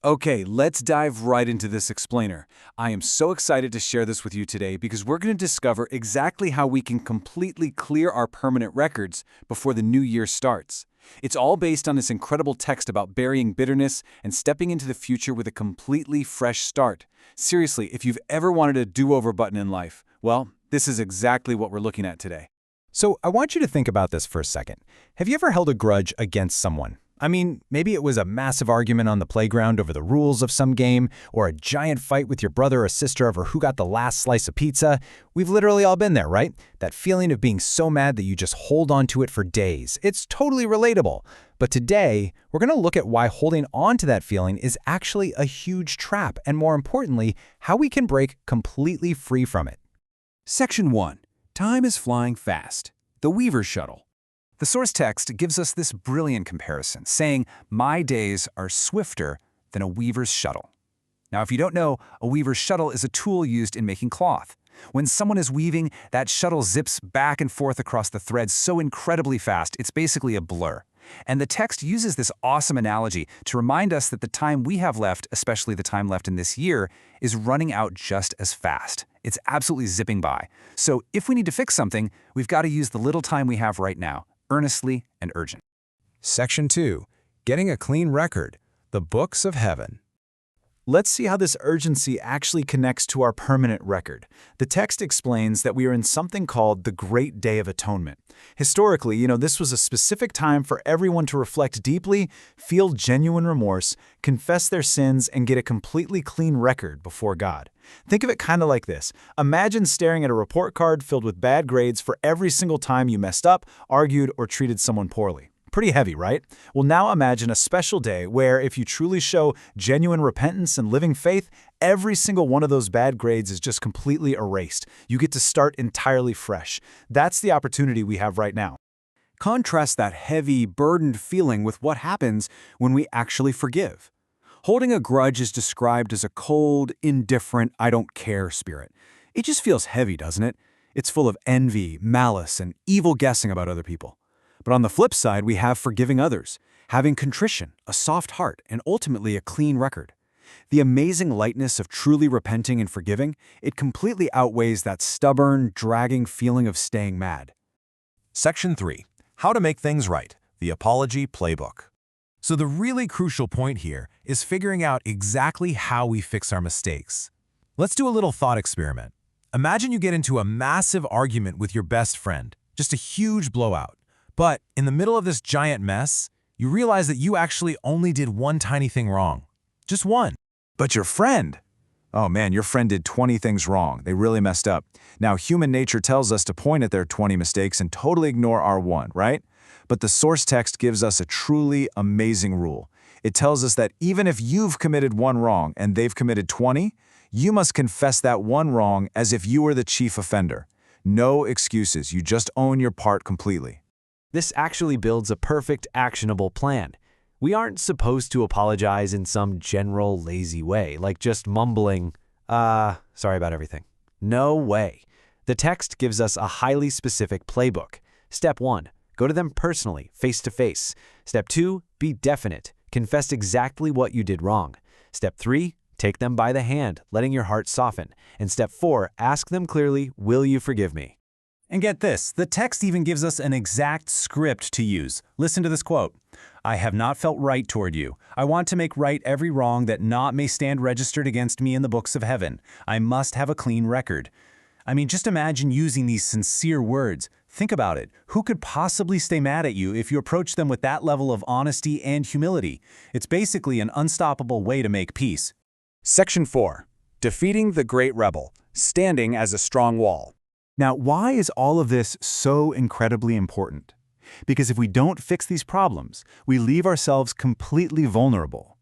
Okay, let's dive right into this explainer. I am so excited to share this with you today because we're going to discover exactly how we can completely clear our permanent records before the new year starts. It's all based on this incredible text about burying bitterness and stepping into the future with a completely fresh start. Seriously, if you've ever wanted a do-over button in life, well, this is exactly what we're looking at today. So I want you to think about this for a second. Have you ever held a grudge against someone? I mean, maybe it was a massive argument on the playground over the rules of some game, or a giant fight with your brother or sister over who got the last slice of pizza. We've literally all been there, right? That feeling of being so mad that you just hold on to it for days. It's totally relatable. But today, we're going to look at why holding on to that feeling is actually a huge trap, and more importantly, how we can break completely free from it. Section 1. Time is flying fast. The Weaver Shuttle. The source text gives us this brilliant comparison, saying, "My days are swifter than a weaver's shuttle." Now, if you don't know, a weaver's shuttle is a tool used in making cloth. When someone is weaving, that shuttle zips back and forth across the threads so incredibly fast, it's basically a blur. And the text uses this awesome analogy to remind us that the time we have left, especially the time left in this year, is running out just as fast. It's absolutely zipping by. So if we need to fix something, we've got to use the little time we have right now, earnestly and urgent. Section 2. Getting a clean record. The books of heaven. Let's see how this urgency actually connects to our permanent record. The text explains that we are in something called the Great Day of Atonement. Historically, this was a specific time for everyone to reflect deeply, feel genuine remorse, confess their sins, and get a completely clean record before God. Think of it kind of like this. Imagine staring at a report card filled with bad grades for every single time you messed up, argued, or treated someone poorly. Pretty heavy, right? Well, now imagine a special day where if you truly show genuine repentance and living faith, every single one of those bad grades is just completely erased. You get to start entirely fresh. That's the opportunity we have right now. Contrast that heavy, burdened feeling with what happens when we actually forgive. Holding a grudge is described as a cold, indifferent, I don't care spirit. It just feels heavy, doesn't it? It's full of envy, malice, and evil guessing about other people. But on the flip side, we have forgiving others, having contrition, a soft heart, and ultimately a clean record. The amazing lightness of truly repenting and forgiving, it completely outweighs that stubborn, dragging feeling of staying mad. Section 3. How to make things right. The apology playbook. So the really crucial point here is figuring out exactly how we fix our mistakes. Let's do a little thought experiment. Imagine you get into a massive argument with your best friend, just a huge blowout. But in the middle of this giant mess, you realize that you actually only did one tiny thing wrong. Just one. But your friend? Oh man, your friend did 20 things wrong. They really messed up. Now, human nature tells us to point at their 20 mistakes and totally ignore our one, right? But the source text gives us a truly amazing rule. It tells us that even if you've committed one wrong and they've committed 20, you must confess that one wrong as if you were the chief offender. No excuses. You just own your part completely. This actually builds a perfect, actionable plan. We aren't supposed to apologize in some general, lazy way, like just mumbling, sorry about everything. No way. The text gives us a highly specific playbook. Step 1, go to them personally, face to face. Step 2, be definite. Confess exactly what you did wrong. Step 3, take them by the hand, letting your heart soften. And step 4, ask them clearly, will you forgive me? And get this, the text even gives us an exact script to use. Listen to this quote. "I have not felt right toward you. I want to make right every wrong that not may stand registered against me in the books of heaven. I must have a clean record." I mean, just imagine using these sincere words. Think about it. Who could possibly stay mad at you if you approach them with that level of honesty and humility? It's basically an unstoppable way to make peace. Section 4. Defeating the Great Rebel. Standing as a strong wall. Now, why is all of this so incredibly important? Because if we don't fix these problems, we leave ourselves completely vulnerable.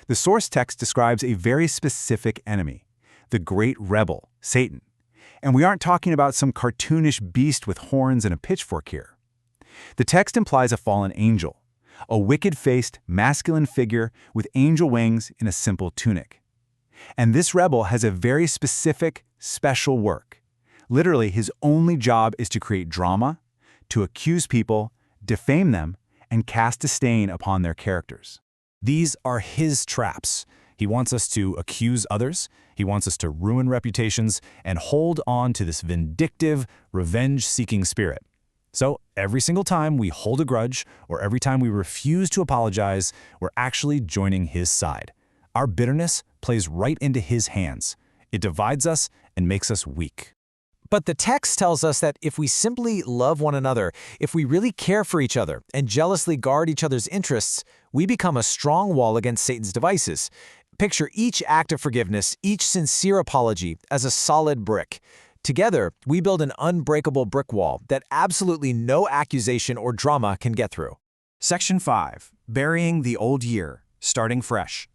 The source text describes a very specific enemy, the great rebel, Satan. And we aren't talking about some cartoonish beast with horns and a pitchfork here. The text implies a fallen angel, a wicked-faced, masculine figure with angel wings in a simple tunic. And this rebel has a very specific, special work. Literally, his only job is to create drama, to accuse people, defame them, and cast a stain upon their characters. These are his traps. He wants us to accuse others, he wants us to ruin reputations, and hold on to this vindictive, revenge-seeking spirit. So every single time we hold a grudge, or every time we refuse to apologize, we're actually joining his side. Our bitterness plays right into his hands. It divides us and makes us weak. But the text tells us that if we simply love one another, if we really care for each other and jealously guard each other's interests, we become a strong wall against Satan's devices. Picture each act of forgiveness, each sincere apology, as a solid brick. Together, we build an unbreakable brick wall that absolutely no accusation or drama can get through. Section 5. Burying the old year, starting fresh.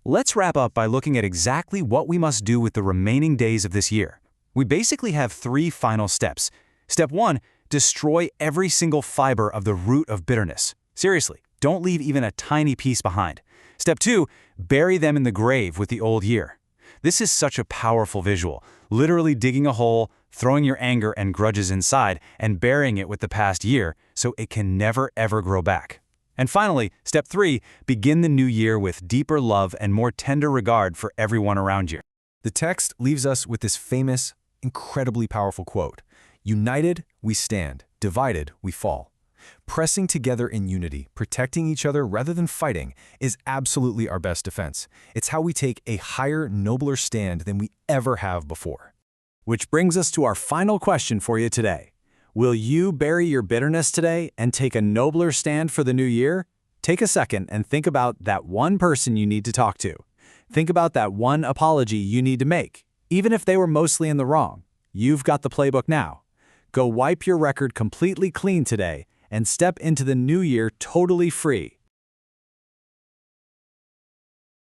Let's wrap up by looking at exactly what we must do with the remaining days of this year. We basically have 3 final steps. Step 1, destroy every single fiber of the root of bitterness. Seriously, don't leave even a tiny piece behind. Step 2, bury them in the grave with the old year. This is such a powerful visual, literally digging a hole, throwing your anger and grudges inside, and burying it with the past year so it can never ever grow back. And finally, step 3, begin the new year with deeper love and more tender regard for everyone around you. The text leaves us with this famous, incredibly powerful quote: "United, we stand. Divided, we fall." Pressing together in unity, protecting each other rather than fighting, is absolutely our best defense. It's how we take a higher, nobler stand than we ever have before. Which brings us to our final question for you today. Will you bury your bitterness today and take a nobler stand for the new year? Take a second and think about that one person you need to talk to. Think about that one apology you need to make. Even if they were mostly in the wrong, you've got the playbook now. Go wipe your record completely clean today and step into the new year totally free.